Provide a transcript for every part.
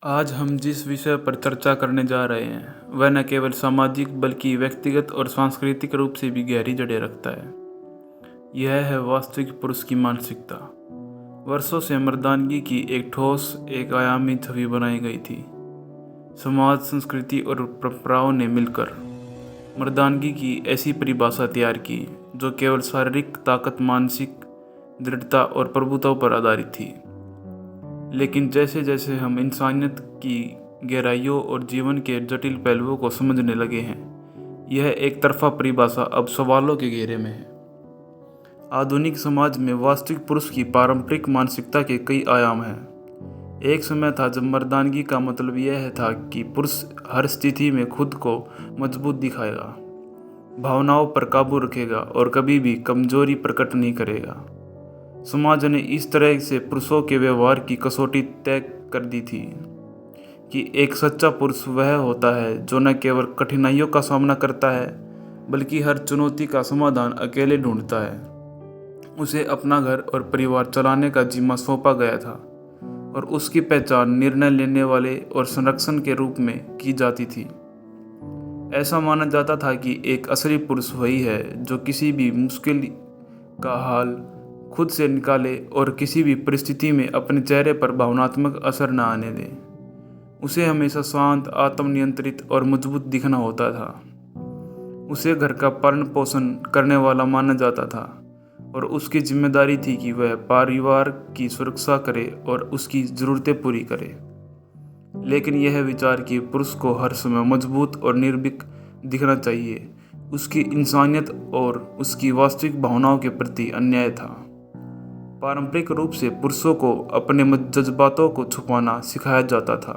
आज हम जिस विषय पर चर्चा करने जा रहे हैं वह न केवल सामाजिक बल्कि व्यक्तिगत और सांस्कृतिक रूप से भी गहरी जड़ें रखता है। यह है वास्तविक पुरुष की मानसिकता। वर्षों से मर्दानगी की एक ठोस एक आयामी छवि बनाई गई थी। समाज, संस्कृति और परंपराओं ने मिलकर मर्दानगी की ऐसी परिभाषा तैयार की जो केवल शारीरिक ताकत, मानसिक दृढ़ता और प्रभुत्व पर आधारित थी। लेकिन जैसे जैसे हम इंसानियत की गहराइयों और जीवन के जटिल पहलुओं को समझने लगे हैं, यह एक तरफा परिभाषा अब सवालों के घेरे में है। आधुनिक समाज में वास्तविक पुरुष की पारंपरिक मानसिकता के कई आयाम हैं। एक समय था जब मर्दानगी का मतलब यह था कि पुरुष हर स्थिति में खुद को मजबूत दिखाएगा, भावनाओं पर काबू रखेगा और कभी भी कमजोरी प्रकट नहीं करेगा। समाज ने इस तरह से पुरुषों के व्यवहार की कसौटी तय कर दी थी कि एक सच्चा पुरुष वह होता है जो न केवल कठिनाइयों का सामना करता है बल्कि हर चुनौती का समाधान अकेले ढूंढता है। उसे अपना घर और परिवार चलाने का जिम्मा सौंपा गया था और उसकी पहचान निर्णय लेने वाले और संरक्षण के रूप में की जाती थी। ऐसा माना जाता था कि एक असली पुरुष वही है जो किसी भी मुश्किल का हाल खुद से निकाले और किसी भी परिस्थिति में अपने चेहरे पर भावनात्मक असर न आने दे। उसे हमेशा शांत, आत्मनियंत्रित और मजबूत दिखना होता था। उसे घर का पालन पोषण करने वाला माना जाता था और उसकी जिम्मेदारी थी कि वह परिवार की सुरक्षा करे और उसकी ज़रूरतें पूरी करे। लेकिन यह विचार कि पुरुष को हर समय मजबूत और निर्भीक दिखना चाहिए, उसकी इंसानियत और उसकी वास्तविक भावनाओं के प्रति अन्याय था। पारंपरिक रूप से पुरुषों को अपने जज्बातों को छुपाना सिखाया जाता था।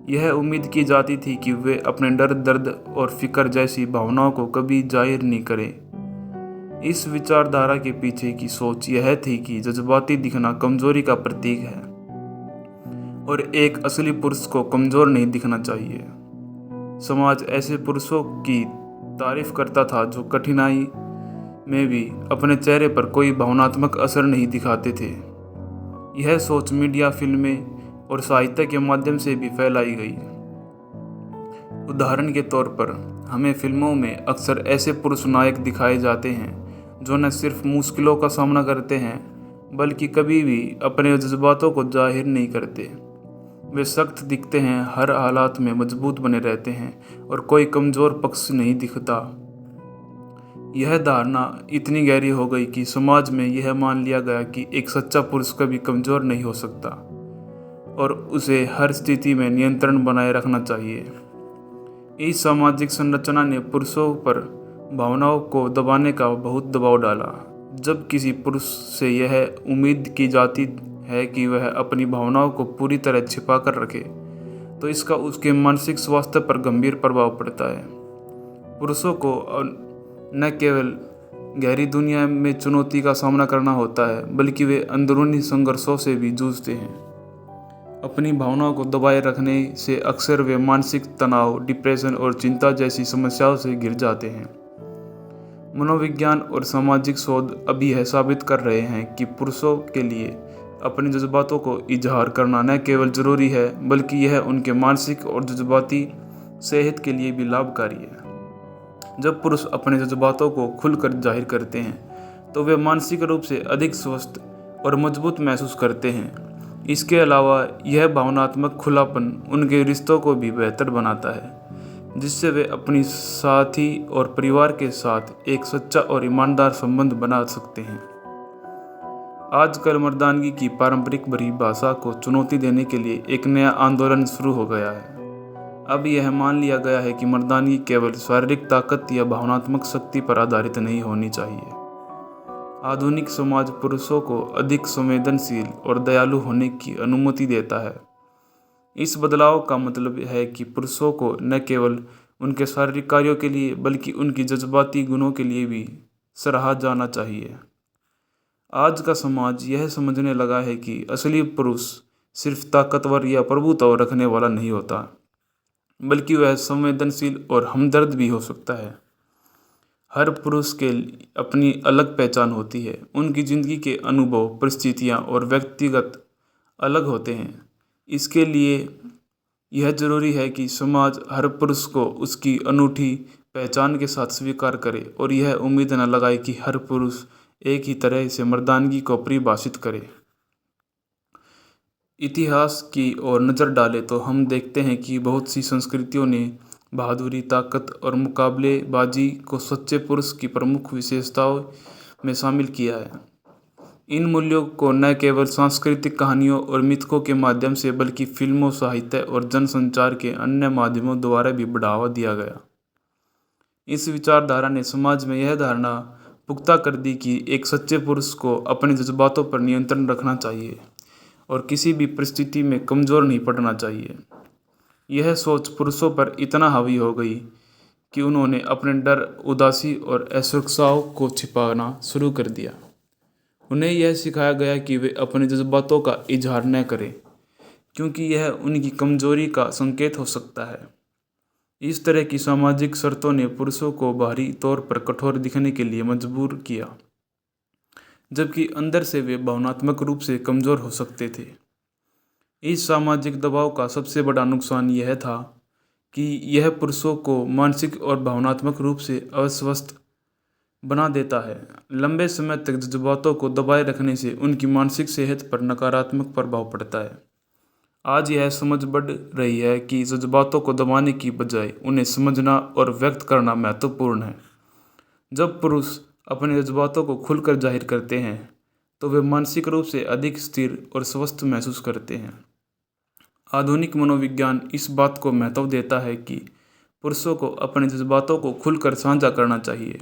यह उम्मीद की जाती थी कि वे अपने डर, दर्द और फिक्र जैसी भावनाओं को कभी जाहिर नहीं करें। इस विचारधारा के पीछे की सोच यह थी कि जज्बाती दिखना कमजोरी का प्रतीक है और एक असली पुरुष को कमजोर नहीं दिखना चाहिए। समाज ऐसे पुरुषों की तारीफ करता था जो कठिनाई में भी अपने चेहरे पर कोई भावनात्मक असर नहीं दिखाते थे। यह सोच मीडिया, फिल्में और साहित्य के माध्यम से भी फैलाई गई। उदाहरण के तौर पर हमें फिल्मों में अक्सर ऐसे पुरुष नायक दिखाए जाते हैं जो न सिर्फ मुश्किलों का सामना करते हैं बल्कि कभी भी अपने जज्बातों को जाहिर नहीं करते। वे सख्त दिखते हैं, हर हालात में मजबूत बने रहते हैं और कोई कमजोर पक्ष नहीं दिखता। यह धारणा इतनी गहरी हो गई कि समाज में यह मान लिया गया कि एक सच्चा पुरुष कभी कमजोर नहीं हो सकता और उसे हर स्थिति में नियंत्रण बनाए रखना चाहिए। इस सामाजिक संरचना ने पुरुषों पर भावनाओं को दबाने का बहुत दबाव डाला। जब किसी पुरुष से यह उम्मीद की जाती है कि वह अपनी भावनाओं को पूरी तरह छिपा कर रखे, तो इसका उसके मानसिक स्वास्थ्य पर गंभीर प्रभाव पड़ता है। पुरुषों को न केवल गहरी दुनिया में चुनौती का सामना करना होता है बल्कि वे अंदरूनी संघर्षों से भी जूझते हैं। अपनी भावनाओं को दबाए रखने से अक्सर वे मानसिक तनाव, डिप्रेशन और चिंता जैसी समस्याओं से घिर जाते हैं। मनोविज्ञान और सामाजिक शोध अभी यह साबित कर रहे हैं कि पुरुषों के लिए अपने जज्बातों को इजहार करना न केवल जरूरी है बल्कि यह उनके मानसिक और जज्बाती सेहत के लिए भी लाभकारी है। जब पुरुष अपने जज्बातों को खुलकर जाहिर करते हैं तो वे मानसिक रूप से अधिक स्वस्थ और मजबूत महसूस करते हैं। इसके अलावा यह भावनात्मक खुलापन उनके रिश्तों को भी बेहतर बनाता है, जिससे वे अपनी साथी और परिवार के साथ एक सच्चा और ईमानदार संबंध बना सकते हैं। आजकल मर्दानगी की पारंपरिक परिभाषा को चुनौती देने के लिए एक नया आंदोलन शुरू हो गया है। अब यह मान लिया गया है कि मर्दानगी केवल शारीरिक ताकत या भावनात्मक शक्ति पर आधारित नहीं होनी चाहिए। आधुनिक समाज पुरुषों को अधिक संवेदनशील और दयालु होने की अनुमति देता है। इस बदलाव का मतलब है कि पुरुषों को न केवल उनके शारीरिक कार्यों के लिए बल्कि उनकी जज्बाती गुणों के लिए भी सराहा जाना चाहिए। आज का समाज यह समझने लगा है कि असली पुरुष सिर्फ ताकतवर या प्रभुत्व रखने वाला नहीं होता बल्कि वह संवेदनशील और हमदर्द भी हो सकता है। हर पुरुष के अपनी अलग पहचान होती है। उनकी ज़िंदगी के अनुभव, परिस्थितियाँ और व्यक्तिगत अलग होते हैं। इसके लिए यह जरूरी है कि समाज हर पुरुष को उसकी अनूठी पहचान के साथ स्वीकार करे और यह उम्मीद न लगाए कि हर पुरुष एक ही तरह से मर्दानगी को परिभाषित करे। इतिहास की ओर नज़र डालें तो हम देखते हैं कि बहुत सी संस्कृतियों ने बहादुरी, ताकत और मुकाबलेबाजी को सच्चे पुरुष की प्रमुख विशेषताओं में शामिल किया है। इन मूल्यों को न केवल सांस्कृतिक कहानियों और मिथकों के माध्यम से बल्कि फिल्मों, साहित्य और जनसंचार के अन्य माध्यमों द्वारा भी बढ़ावा दिया गया। इस विचारधारा ने समाज में यह धारणा पुख्ता कर दी कि एक सच्चे पुरुष को अपने जज्बातों पर नियंत्रण रखना चाहिए और किसी भी परिस्थिति में कमज़ोर नहीं पड़ना चाहिए। यह सोच पुरुषों पर इतना हावी हो गई कि उन्होंने अपने डर, उदासी और असुरक्षाओं को छिपाना शुरू कर दिया। उन्हें यह सिखाया गया कि वे अपने जज्बातों का इजहार न करें, क्योंकि यह उनकी कमजोरी का संकेत हो सकता है। इस तरह की सामाजिक शर्तों ने पुरुषों को बाहरी तौर पर कठोर दिखने के लिए मजबूर किया, जबकि अंदर से वे भावनात्मक रूप से कमज़ोर हो सकते थे। इस सामाजिक दबाव का सबसे बड़ा नुकसान यह था कि यह पुरुषों को मानसिक और भावनात्मक रूप से अस्वस्थ बना देता है। लंबे समय तक जज्बातों को दबाए रखने से उनकी मानसिक सेहत पर नकारात्मक प्रभाव पड़ता है। आज यह समझ बढ़ रही है कि जज्बातों को दबाने की बजाय उन्हें समझना और व्यक्त करना महत्वपूर्ण है। जब पुरुष अपने जज्बातों को खुलकर जाहिर करते हैं तो वे मानसिक रूप से अधिक स्थिर और स्वस्थ महसूस करते हैं। आधुनिक मनोविज्ञान इस बात को महत्व देता है कि पुरुषों को अपने जज्बातों को खुलकर साझा करना चाहिए।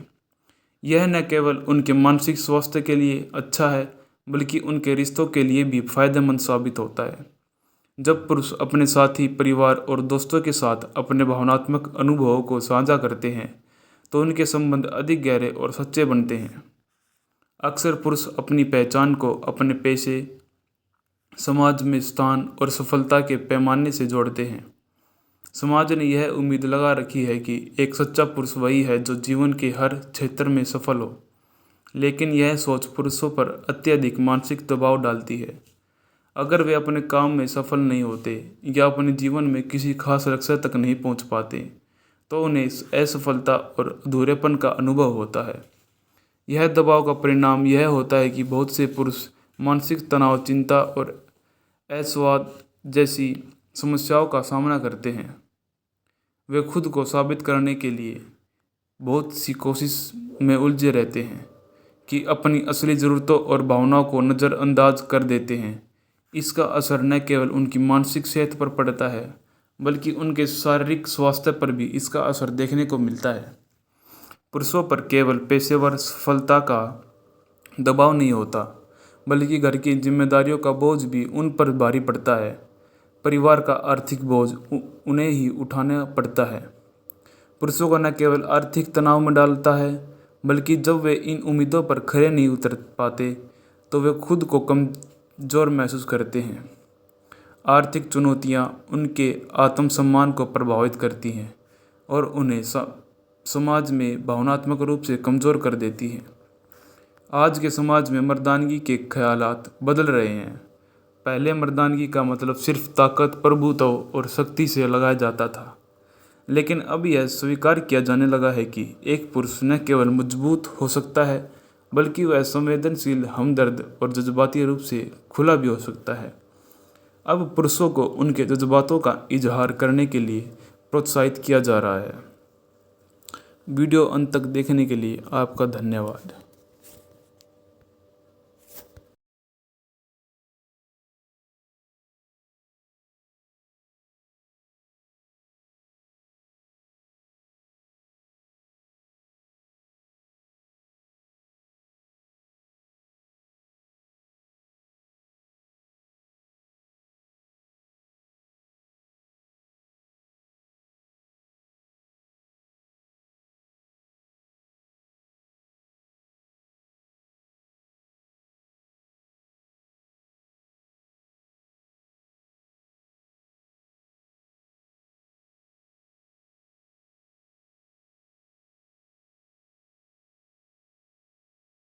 यह न केवल उनके मानसिक स्वास्थ्य के लिए अच्छा है, बल्कि उनके रिश्तों के लिए भी फायदेमंद साबित होता है। जब पुरुष अपने साथी, परिवार और दोस्तों के साथ अपने भावनात्मक अनुभवों को साझा करते हैं तो उनके संबंध अधिक गहरे और सच्चे बनते हैं। अक्सर पुरुष अपनी पहचान को अपने पेशे, समाज में स्थान और सफलता के पैमाने से जोड़ते हैं। समाज ने यह उम्मीद लगा रखी है कि एक सच्चा पुरुष वही है जो जीवन के हर क्षेत्र में सफल हो, लेकिन यह सोच पुरुषों पर अत्यधिक मानसिक दबाव डालती है। अगर वे अपने काम में सफल नहीं होते या अपने जीवन में किसी खास लक्ष्य तक नहीं पहुंच पाते तो उन्हें असफलता और अधूरेपन का अनुभव होता है। यह दबाव का परिणाम यह होता है कि बहुत से पुरुष मानसिक तनाव, चिंता और अस्वाद जैसी समस्याओं का सामना करते हैं। वे खुद को साबित करने के लिए बहुत सी कोशिश में उलझे रहते हैं कि अपनी असली ज़रूरतों और भावनाओं को नज़रअंदाज कर देते हैं। इसका असर न केवल उनकी मानसिक सेहत पर पड़ता है, बल्कि उनके शारीरिक स्वास्थ्य पर भी इसका असर देखने को मिलता है। पुरुषों पर केवल पेशेवर सफलता का दबाव नहीं होता, बल्कि घर की जिम्मेदारियों का बोझ भी उन पर भारी पड़ता है। परिवार का आर्थिक बोझ उन्हें ही उठाना पड़ता है। पुरुषों को न केवल आर्थिक तनाव में डालता है, बल्कि जब वे इन उम्मीदों पर खरे नहीं उतर पाते तो वे खुद को कमजोर महसूस करते हैं। आर्थिक चुनौतियां उनके आत्मसम्मान को प्रभावित करती हैं और उन्हें समाज में भावनात्मक रूप से कमज़ोर कर देती हैं। आज के समाज में मर्दानगी के ख्यालात बदल रहे हैं। पहले मर्दानगी का मतलब सिर्फ ताकत, प्रभुत्व और शक्ति से लगाया जाता था, लेकिन अब यह स्वीकार किया जाने लगा है कि एक पुरुष न केवल मजबूत हो सकता है, बल्कि वह संवेदनशील, हमदर्द और जज्बाती रूप से खुला भी हो सकता है। अब पुरुषों को उनके जज्बातों का इजहार करने के लिए प्रोत्साहित किया जा रहा है। वीडियो अंत तक देखने के लिए आपका धन्यवाद।